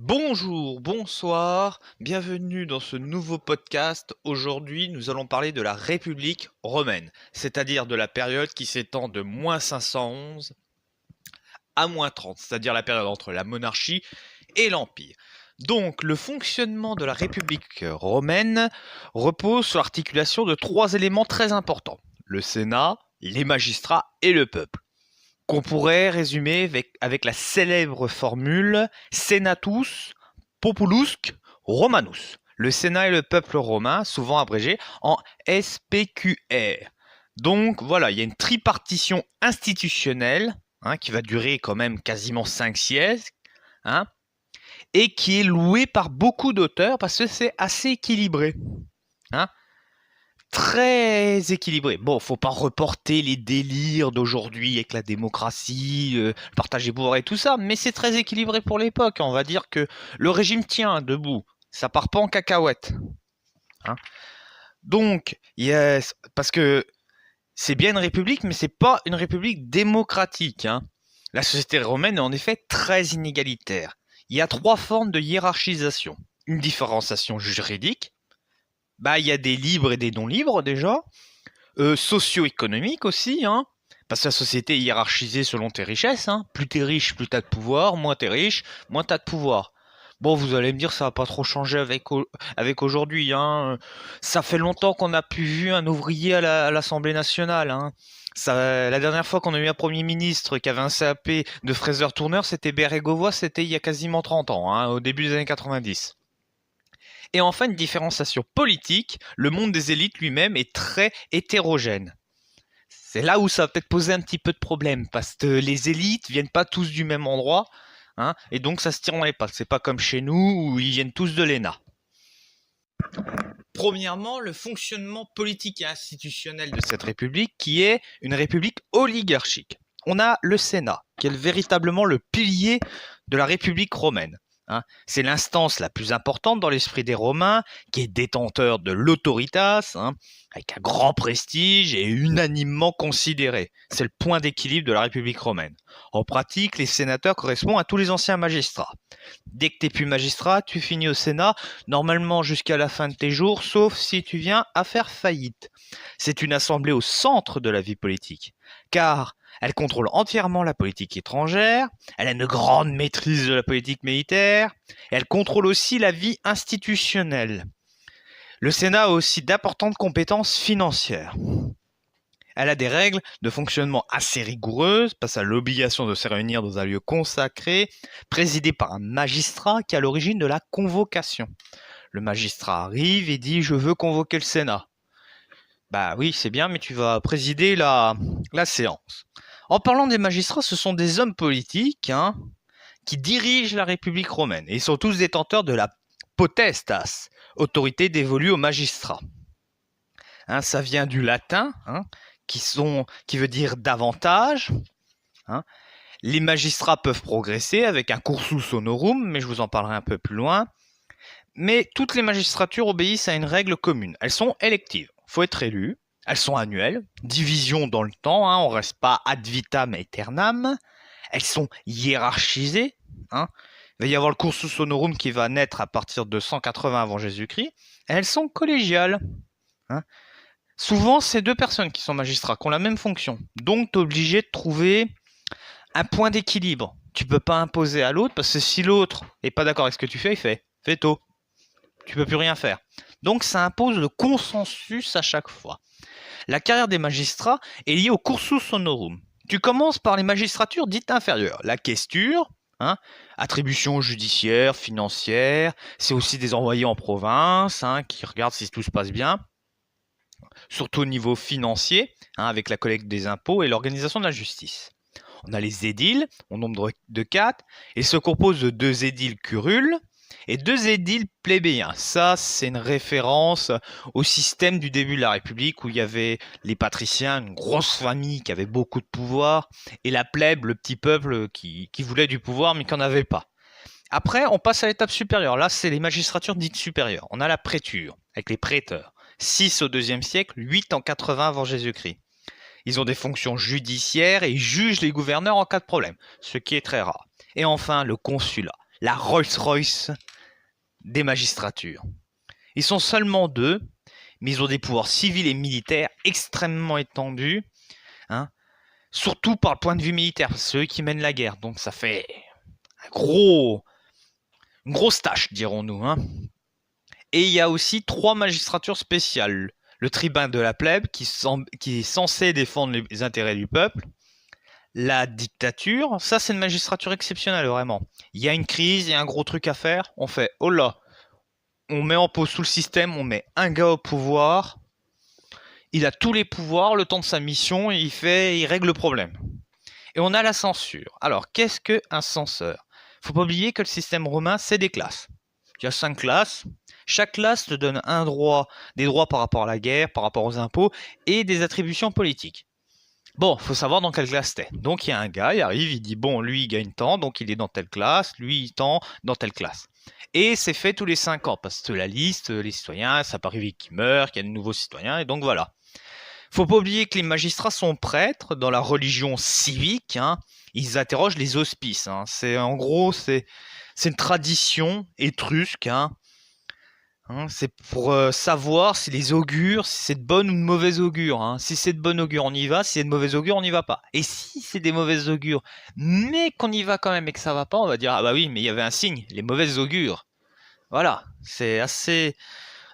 Bonjour, bonsoir, bienvenue dans ce nouveau podcast. Aujourd'hui, nous allons parler de la République romaine, c'est-à-dire de la période qui s'étend de -511 à -30, c'est-à-dire la période entre la monarchie et l'Empire. Donc, le fonctionnement de la République romaine repose sur l'articulation de trois éléments très importants: le Sénat, les magistrats et le peuple, qu'on pourrait résumer avec la célèbre formule Senatus Populusque Romanus. Le Sénat et le peuple romain, souvent abrégé en SPQR. Donc voilà, il y a une tripartition institutionnelle qui va durer quand même quasiment 5 siècles, hein, et qui est louée par beaucoup d'auteurs parce que c'est assez équilibré. Hein. Très équilibré. Bon, faut pas reporter les délires d'aujourd'hui avec la démocratie, le partage des pouvoirs et tout ça, mais c'est très équilibré pour l'époque. On va dire que le régime tient debout. Ça part pas en cacahuète. Hein. Donc, yes, parce que c'est bien une république, mais c'est pas une république démocratique. Hein. La société romaine est en effet très inégalitaire. Il y a trois formes de hiérarchisation. Une différenciation juridique. Il y a des libres et des non-libres déjà. Socio-économique aussi, hein, parce que la société est hiérarchisée selon tes richesses. Hein. Plus t'es riche, plus t'as de pouvoir. Moins t'es riche, moins t'as de pouvoir. Bon, vous allez me dire, ça va pas trop changer avec aujourd'hui. Hein. Ça fait longtemps qu'on n'a plus vu un ouvrier à l'Assemblée nationale. Hein. La dernière fois qu'on a eu un Premier ministre qui avait un CAP de fraiseur-tourneur, c'était Bérégovoy, c'était il y a quasiment 30 ans, hein, au début des années 90. Et enfin, une différenciation politique, le monde des élites lui-même est très hétérogène. C'est là où ça va peut-être poser un petit peu de problème, parce que les élites viennent pas tous du même endroit, hein, et donc ça se tire dans les pattes. C'est pas comme chez nous où ils viennent tous de l'ENA. Premièrement, le fonctionnement politique et institutionnel de cette république, qui est une république oligarchique. On a le Sénat, qui est véritablement le pilier de la République romaine. Hein. C'est l'instance la plus importante dans l'esprit des Romains, qui est détenteur de l'autoritas, hein, avec un grand prestige et unanimement considéré. C'est le point d'équilibre de la République romaine. En pratique, les sénateurs correspondent à tous les anciens magistrats. Dès que tu n'es plus magistrat, tu finis au Sénat, normalement jusqu'à la fin de tes jours, sauf si tu viens à faire faillite. C'est une assemblée au centre de la vie politique, car elle contrôle entièrement la politique étrangère, elle a une grande maîtrise de la politique militaire, et elle contrôle aussi la vie institutionnelle. Le Sénat a aussi d'importantes compétences financières. Elle a des règles de fonctionnement assez rigoureuses, passe à l'obligation de se réunir dans un lieu consacré, présidé par un magistrat qui est à l'origine de la convocation. Le magistrat arrive et dit « Je veux convoquer le Sénat ». Bah oui, c'est bien, mais tu vas présider la séance. En parlant des magistrats, ce sont des hommes politiques qui dirigent la République romaine. Et ils sont tous détenteurs de la potestas, autorité dévolue aux magistrats. Hein, ça vient du latin, qui veut dire davantage. Hein. Les magistrats peuvent progresser avec un cursus honorum, mais je vous en parlerai un peu plus loin. Mais toutes les magistratures obéissent à une règle commune. Elles sont électives. Il faut être élu. Elles sont annuelles. Division dans le temps. On ne reste pas ad vitam aeternam. Elles sont hiérarchisées. Il va y avoir le cursus honorum qui va naître à partir de 180 avant Jésus-Christ. Elles sont collégiales. Souvent, c'est deux personnes qui sont magistrats, qui ont la même fonction. Donc, tu es obligé de trouver un point d'équilibre. Tu peux pas imposer à l'autre, parce que si l'autre n'est pas d'accord avec ce que tu fais, il fait veto. Tu peux plus rien faire. Donc, ça impose le consensus à chaque fois. La carrière des magistrats est liée au cursus honorum. Tu commences par les magistratures dites inférieures. La questure, attribution judiciaire, financière. C'est aussi des envoyés en province qui regardent si tout se passe bien. Surtout au niveau financier, avec la collecte des impôts et l'organisation de la justice. On a les édiles, au nombre de 4, et se composent de 2 édiles curules et 2 édiles plébéiens. Ça, c'est une référence au système du début de la République où il y avait les patriciens, une grosse famille qui avait beaucoup de pouvoir, et la plèbe, le petit peuple qui voulait du pouvoir mais qui n'en avait pas. Après, on passe à l'étape supérieure. Là, c'est les magistratures dites supérieures. On a la préture, avec les prêteurs. 6 au IIe siècle, 8 en 80 avant Jésus-Christ. Ils ont des fonctions judiciaires et jugent les gouverneurs en cas de problème, ce qui est très rare. Et enfin, le consulat. la Rolls-Royce des magistratures. Ils sont seulement deux, mais ils ont des pouvoirs civils et militaires extrêmement étendus, hein, surtout par le point de vue militaire, c'est eux qui mènent la guerre, donc ça fait une grosse tâche, dirons-nous. Hein. Et il y a aussi trois magistratures spéciales. Le tribun de la plèbe, qui est censé défendre les intérêts du peuple. La dictature, ça c'est une magistrature exceptionnelle, vraiment. Il y a une crise, il y a un gros truc à faire, on fait, oh là, on met en pause tout le système, on met un gars au pouvoir, il a tous les pouvoirs, le temps de sa mission, il règle le problème. Et on a la censure. Alors, qu'est-ce qu'un censeur? Faut pas oublier que le système romain, c'est des classes. Il y a 5 classes. Chaque classe te donne des droits par rapport à la guerre, par rapport aux impôts, et des attributions politiques. Bon, faut savoir dans quelle classe t'es. Donc il y a un gars, il arrive, il dit bon, lui il gagne tant, donc il est dans telle classe, lui il tant dans telle classe. Et c'est fait tous les 5 ans, parce que la liste, les citoyens, ça peut arriver qu'ils meurent, qu'il y a de nouveaux citoyens, et donc voilà. Faut pas oublier que les magistrats sont prêtres dans la religion civique, hein. Ils interrogent les hospices. Hein. En gros, c'est une tradition étrusque. Hein. C'est pour savoir si les augures, si c'est de bonne ou de mauvaise augure. Hein. Si c'est de bonne augure, on y va. Si c'est de mauvaise augure, on n'y va pas. Et si c'est des mauvaises augures, mais qu'on y va quand même et que ça va pas, on va dire ah bah oui, mais il y avait un signe, les mauvaises augures. Voilà, c'est assez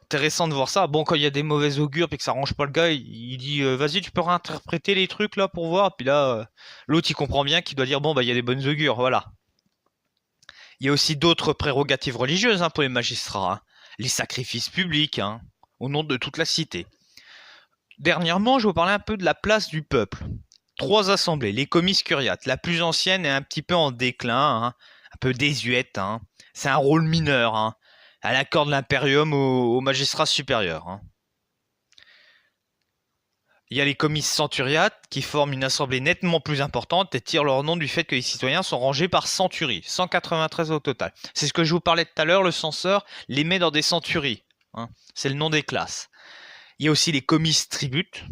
intéressant de voir ça. Bon, quand il y a des mauvaises augures et que ça arrange pas le gars, il dit vas-y, tu peux réinterpréter les trucs là pour voir. Puis là, l'autre il comprend bien qu'il doit dire bon bah il y a des bonnes augures, voilà. Il y a aussi d'autres prérogatives religieuses hein, pour les magistrats. Hein. Les sacrifices publics, hein, au nom de toute la cité. Dernièrement, je vais vous parler un peu de la place du peuple. 3 assemblées, les comices curiates. La plus ancienne est un petit peu en déclin, hein, un peu désuète. Hein. C'est un rôle mineur. Hein. Elle accorde l'impérium aux magistrats supérieurs. Hein. Il y a les comices centuriates qui forment une assemblée nettement plus importante et tirent leur nom du fait que les citoyens sont rangés par centuries, 193 au total. C'est ce que je vous parlais tout à l'heure, le censeur les met dans des centuries. Hein. C'est le nom des classes. Il y a aussi les comices tributes.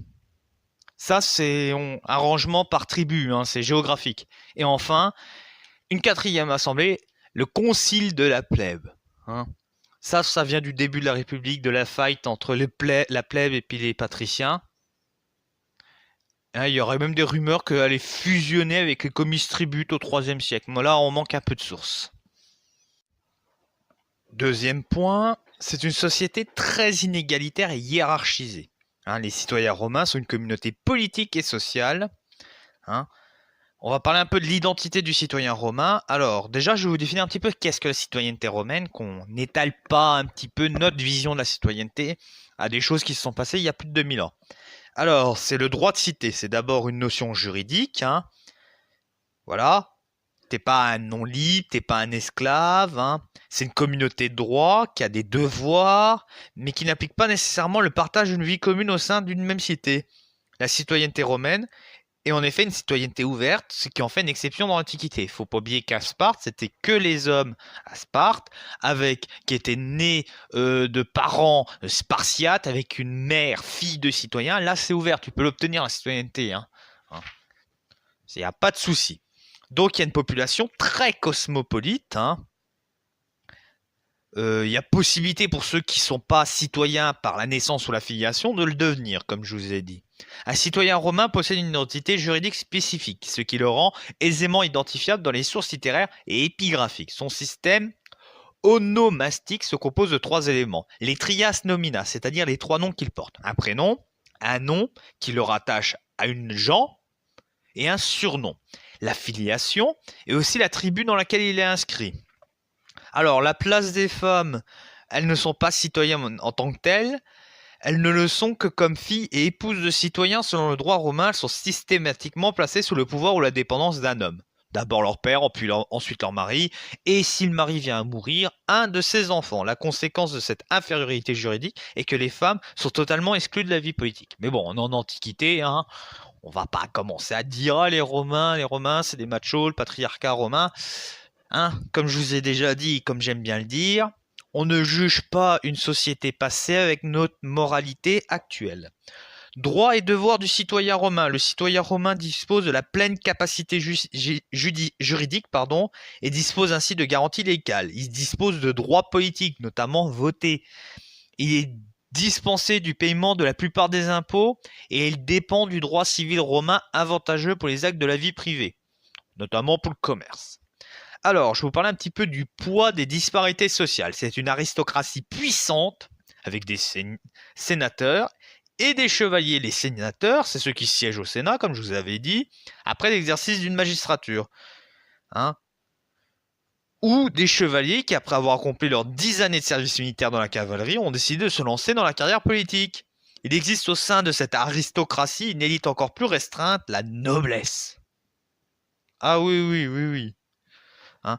Ça, c'est un rangement par tribu, hein, c'est géographique. Et enfin, une 4e assemblée, le concile de la plèbe. Hein. Ça vient du début de la République, de la fight entre la plèbe et puis les patriciens. Il y aurait même des rumeurs qu'elle allait fusionner avec les comices tributes au IIIe siècle. Mais là, on manque un peu de sources. Deuxième point, c'est une société très inégalitaire et hiérarchisée. Les citoyens romains sont une communauté politique et sociale. On va parler un peu de l'identité du citoyen romain. Alors, déjà, je vais vous définir un petit peu qu'est-ce que la citoyenneté romaine, qu'on n'étale pas un petit peu notre vision de la citoyenneté à des choses qui se sont passées il y a plus de 2000 ans. Alors, c'est le droit de cité. C'est d'abord une notion juridique. Hein. Voilà. T'es pas un non libre, t'es pas un esclave. Hein. C'est une communauté de droit qui a des devoirs, mais qui n'applique pas nécessairement le partage d'une vie commune au sein d'une même cité. La citoyenneté romaine est en effet une citoyenneté ouverte, ce qui en fait une exception dans l'Antiquité. Il ne faut pas oublier qu'à Sparte, c'était que les hommes à Sparte, qui étaient nés de parents spartiates, avec une mère, fille de citoyen. Là, c'est ouvert, tu peux l'obtenir, la citoyenneté. Hein. Il n'y a pas de souci. Donc, il y a une population très cosmopolite. Hein. Il y a possibilité pour ceux qui ne sont pas citoyens par la naissance ou la filiation de le devenir, comme je vous ai dit. Un citoyen romain possède une identité juridique spécifique, ce qui le rend aisément identifiable dans les sources littéraires et épigraphiques. Son système onomastique se compose de 3 éléments. Les trias nomina, c'est-à-dire les 3 noms qu'il porte. Un prénom, un nom qui le rattache à une gens et un surnom. La filiation et aussi la tribu dans laquelle il est inscrit. Alors, la place des femmes, elles ne sont pas citoyennes en tant que telles, elles ne le sont que comme filles et épouses de citoyens selon le droit romain, elles sont systématiquement placées sous le pouvoir ou la dépendance d'un homme. D'abord leur père, ensuite leur mari, et si le mari vient à mourir, un de ses enfants. La conséquence de cette infériorité juridique est que les femmes sont totalement exclues de la vie politique. Mais bon, en Antiquité, hein, on va pas commencer à dire les Romains c'est des machos, le patriarcat romain. Hein, comme je vous ai déjà dit, comme j'aime bien le dire, on ne juge pas une société passée avec notre moralité actuelle. Droits et devoirs du citoyen romain. Le citoyen romain dispose de la pleine capacité juridique, et dispose ainsi de garanties légales. Il dispose de droits politiques, notamment voter. Il est dispensé du paiement de la plupart des impôts et il dépend du droit civil romain avantageux pour les actes de la vie privée, notamment pour le commerce. Alors, je vais vous parler un petit peu du poids des disparités sociales. C'est une aristocratie puissante avec des sénateurs et des chevaliers. Les sénateurs, c'est ceux qui siègent au Sénat, comme je vous avais dit, après l'exercice d'une magistrature. Hein, ou des chevaliers qui, après avoir accompli leurs 10 années de service militaire dans la cavalerie, ont décidé de se lancer dans la carrière politique. Il existe au sein de cette aristocratie une élite encore plus restreinte, la noblesse. Ah oui, oui, oui, oui. Hein,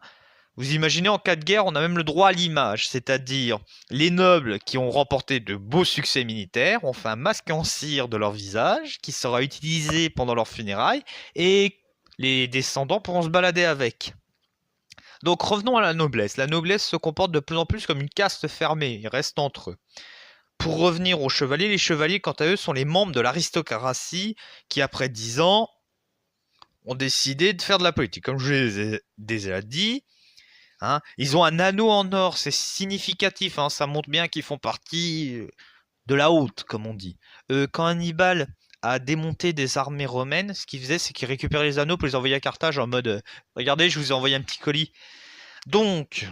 vous imaginez, en cas de guerre, on a même le droit à l'image, c'est-à-dire les nobles qui ont remporté de beaux succès militaires ont fait un masque en cire de leur visage qui sera utilisé pendant leurs funérailles et les descendants pourront se balader avec. Donc revenons à la noblesse. La noblesse se comporte de plus en plus comme une caste fermée, ils restent entre eux. Pour revenir aux chevaliers, les chevaliers quant à eux sont les membres de l'aristocratie qui après 10 ans ont décidé de faire de la politique. Comme je vous ai déjà dit, hein, ils ont un anneau en or, c'est significatif, hein, ça montre bien qu'ils font partie de la haute, comme on dit. Quand Hannibal a démonté des armées romaines, ce qu'il faisait, c'est qu'il récupérait les anneaux pour les envoyer à Carthage en mode regardez, je vous ai envoyé un petit colis. Donc,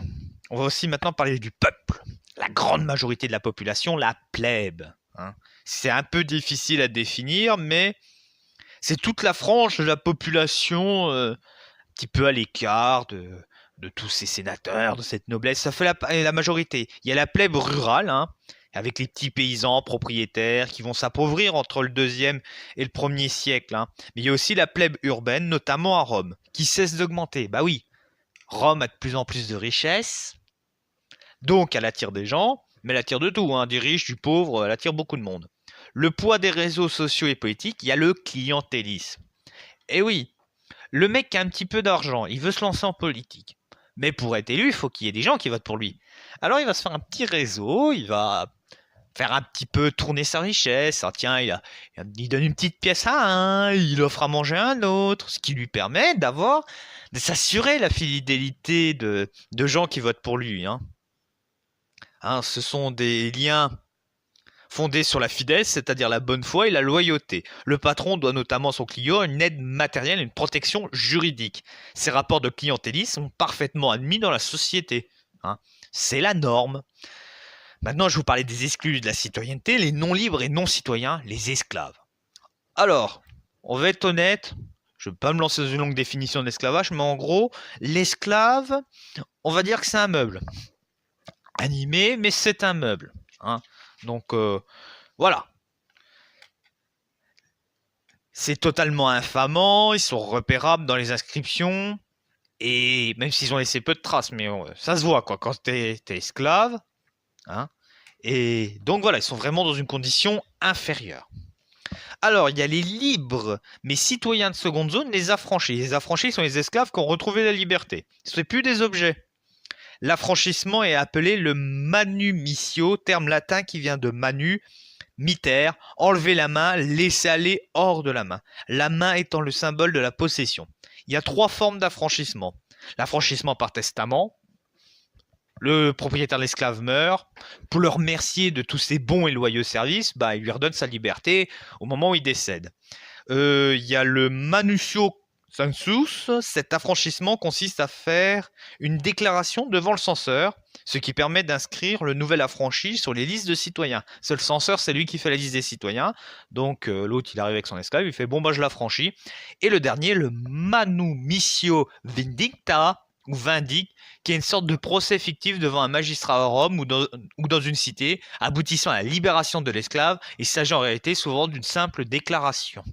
on va aussi maintenant parler du peuple. La grande majorité de la population, la plèbe. Hein. C'est un peu difficile à définir, mais c'est toute la frange de la population un petit peu à l'écart de tous ces sénateurs, de cette noblesse. Ça fait la majorité. Il y a la plèbe rurale, hein, avec les petits paysans propriétaires qui vont s'appauvrir entre le 2e et le 1er siècle. Hein. Mais il y a aussi la plèbe urbaine, notamment à Rome, qui cesse d'augmenter. Bah oui, Rome a de plus en plus de richesses, donc elle attire des gens, mais elle attire de tout, hein, des riches, du pauvre, elle attire beaucoup de monde. Le poids des réseaux sociaux et politiques, il y a le clientélisme. Et oui, le mec qui a un petit peu d'argent, il veut se lancer en politique. Mais pour être élu, il faut qu'il y ait des gens qui votent pour lui. Alors il va se faire un petit réseau, il va faire un petit peu tourner sa richesse. Ah, tiens, il donne une petite pièce à un, il offre à manger à un autre, ce qui lui permet de s'assurer la fidélité de gens qui votent pour lui. Hein. Hein, ce sont des liens fondés sur la fidélité, c'est-à-dire la bonne foi et la loyauté. Le patron doit notamment à son client une aide matérielle et une protection juridique. Ces rapports de clientélisme sont parfaitement admis dans la société. Hein. C'est la norme. Maintenant, je vais vous parler des exclus de la citoyenneté, les non-libres et non-citoyens, les esclaves. Alors, on va être honnête, je ne vais pas me lancer dans une longue définition de l'esclavage, mais en gros, l'esclave, on va dire que c'est un meuble. Animé, mais c'est un meuble. Hein. Donc, voilà. C'est totalement infamant, ils sont repérables dans les inscriptions, et même s'ils ont laissé peu de traces, mais ça se voit, quoi, quand t'es esclave. Hein. Et donc voilà, ils sont vraiment dans une condition inférieure. Alors, il y a les libres, mais citoyens de seconde zone, les affranchis. Les affranchis sont les esclaves qui ont retrouvé la liberté. Ce ne sont plus des objets. L'affranchissement est appelé le manumissio, terme latin qui vient de manu, mitter, enlever la main, laisser aller hors de la main. La main étant le symbole de la possession. Il y a 3 formes d'affranchissement. L'affranchissement par testament. Le propriétaire de l'esclave meurt. Pour le remercier de tous ses bons et loyaux services, il lui redonne sa liberté au moment où il décède. Il y a le manutio census. Cet affranchissement consiste à faire une déclaration devant le censeur, ce qui permet d'inscrire le nouvel affranchi sur les listes de citoyens. Seul censeur, c'est lui qui fait la liste des citoyens. Donc l'autre, il arrive avec son esclave, il fait « bon, je l'affranchis ». Et le dernier, le manumissio vindicta, ou vindique, qui est une sorte de procès fictif devant un magistrat à Rome ou dans une cité, aboutissant à la libération de l'esclave. Il s'agit en réalité souvent d'une simple déclaration.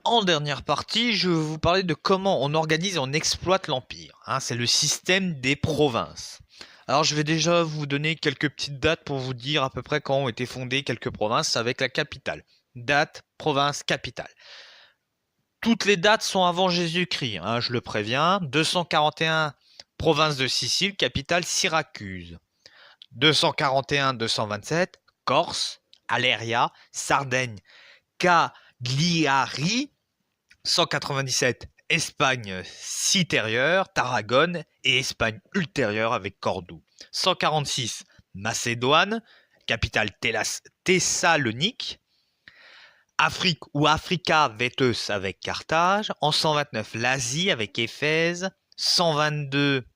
En dernière partie, je vais vous parler de comment on organise et on exploite l'Empire. Hein, c'est le système des provinces. Alors je vais déjà vous donner quelques petites dates pour vous dire à peu près quand ont été fondées quelques provinces avec la capitale. Date, province, capitale. Toutes les dates sont avant Jésus-Christ, hein, je le préviens. 241, province de Sicile, capitale Syracuse. 241-227, Corse. Aleria, Sardaigne, Cagliari, 197 Espagne citérieure, Tarragone et Espagne ultérieure avec Cordoue. 146 Macédoine, capitale Thessalonique. Afrique ou Africa Vetus avec Carthage. En 129 l'Asie avec Éphèse. 122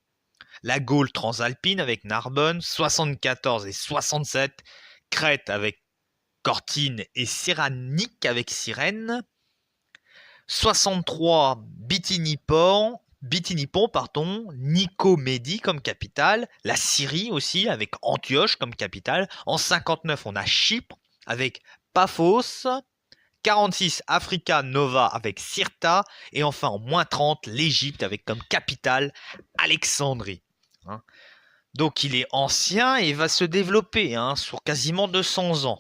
la Gaule transalpine avec Narbonne. 74 et 67 Crète avec Cortine et Cyrenaique avec Cyrène. 63 Bithynippon, Nicomédie comme capitale, la Syrie aussi avec Antioche comme capitale. En 59 on a Chypre avec Paphos, 46 Africa Nova avec Cirta et enfin en moins 30 l'Égypte avec comme capitale Alexandrie. Donc il est ancien et va se développer sur quasiment 200 ans.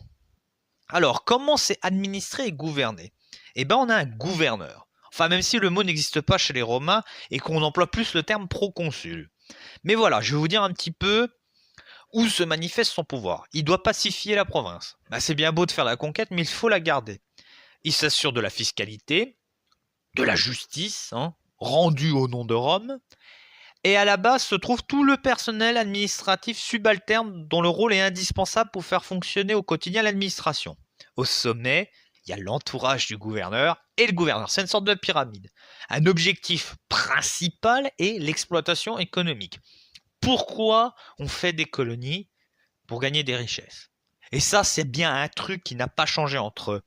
Alors comment c'est administré et gouverné? Eh bien, on a un gouverneur. Enfin, même si le mot n'existe pas chez les Romains et qu'on emploie plus le terme proconsul. Mais voilà, je vais vous dire un petit peu où se manifeste son pouvoir. Il doit pacifier la province. C'est bien beau de faire la conquête, mais il faut la garder. Il s'assure de la fiscalité, de la justice, rendue au nom de Rome. Et à la base se trouve tout le personnel administratif subalterne dont le rôle est indispensable pour faire fonctionner au quotidien l'administration. Au sommet, il y a l'entourage du gouverneur et le gouverneur. C'est une sorte de pyramide. Un objectif principal est l'exploitation économique. Pourquoi on fait des colonies? Pour gagner des richesses. Et ça, c'est bien un truc qui n'a pas changé entre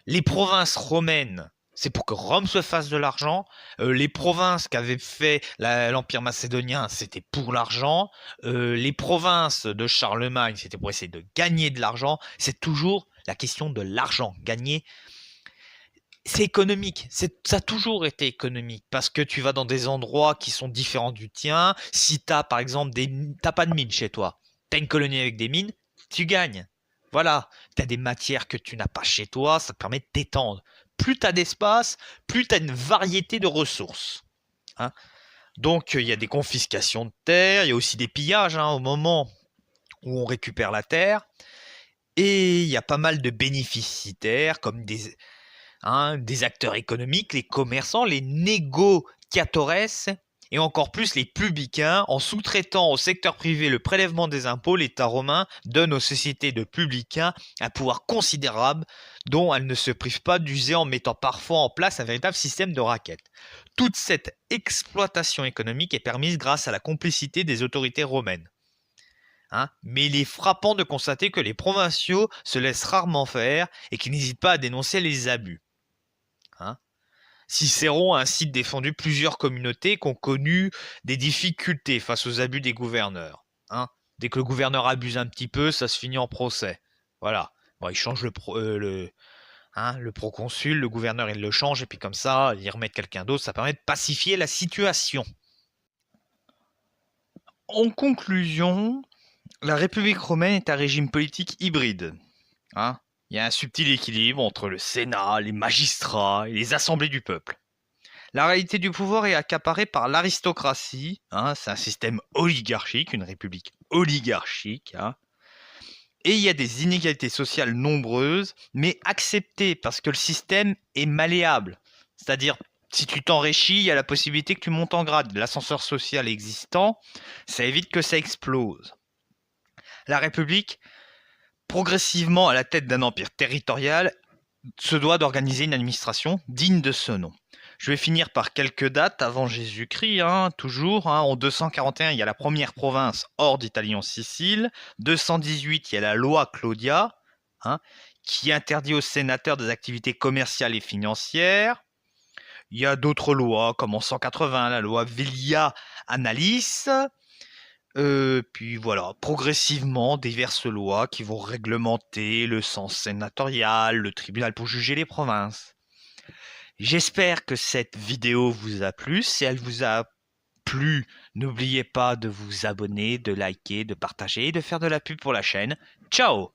les provinces romaines. C'est pour que Rome se fasse de l'argent. Les provinces qu'avait fait l'Empire macédonien, c'était pour l'argent. Les provinces de Charlemagne, c'était pour essayer de gagner de l'argent. C'est toujours la question de l'argent. Gagner, c'est économique. Ça a toujours été économique parce que tu vas dans des endroits qui sont différents du tien. Si tu as, par exemple, t'as pas de mine chez toi, tu as une colonie avec des mines, tu gagnes. Voilà, tu as des matières que tu n'as pas chez toi, ça te permet de t'étendre. Plus tu as d'espace, plus tu as une variété de ressources. Donc, il y a des confiscations de terre, il y a aussi des pillages au moment où on récupère la terre. Et il y a pas mal de bénéficiaires, comme des acteurs économiques, les commerçants, les négociatores, et encore plus les publicains. En sous-traitant au secteur privé le prélèvement des impôts, l'État romain donne aux sociétés de publicains un pouvoir considérable dont elles ne se privent pas d'user en mettant parfois en place un véritable système de raquettes. Toute cette exploitation économique est permise grâce à la complicité des autorités romaines. Mais il est frappant de constater que les provinciaux se laissent rarement faire et qu'ils n'hésitent pas à dénoncer les abus. Cicéron a ainsi défendu plusieurs communautés qui ont connu des difficultés face aux abus des gouverneurs. Dès que le gouverneur abuse un petit peu, ça se finit en procès. Voilà. Bon, il change le proconsul, le gouverneur il le change et puis comme ça, il remet quelqu'un d'autre, ça permet de pacifier la situation. En conclusion, la République romaine est un régime politique hybride. Il y a un subtil équilibre entre le Sénat, les magistrats et les assemblées du peuple. La réalité du pouvoir est accaparée par l'aristocratie. C'est un système oligarchique, une république oligarchique. Et il y a des inégalités sociales nombreuses, mais acceptées parce que le système est malléable. C'est-à-dire, si tu t'enrichis, il y a la possibilité que tu montes en grade. L'ascenseur social existant, ça évite que ça explose. La République, progressivement à la tête d'un empire territorial, se doit d'organiser une administration digne de ce nom. Je vais finir par quelques dates avant Jésus-Christ, toujours. En 241, il y a la première province hors d'Italie en Sicile. 218, il y a la loi Claudia, qui interdit aux sénateurs des activités commerciales et financières. Il y a d'autres lois, comme en 180, la loi Velia Annalis. Puis voilà, progressivement, diverses lois qui vont réglementer le sens sénatorial, le tribunal pour juger les provinces. J'espère que cette vidéo vous a plu. Si elle vous a plu, n'oubliez pas de vous abonner, de liker, de partager et de faire de la pub pour la chaîne. Ciao!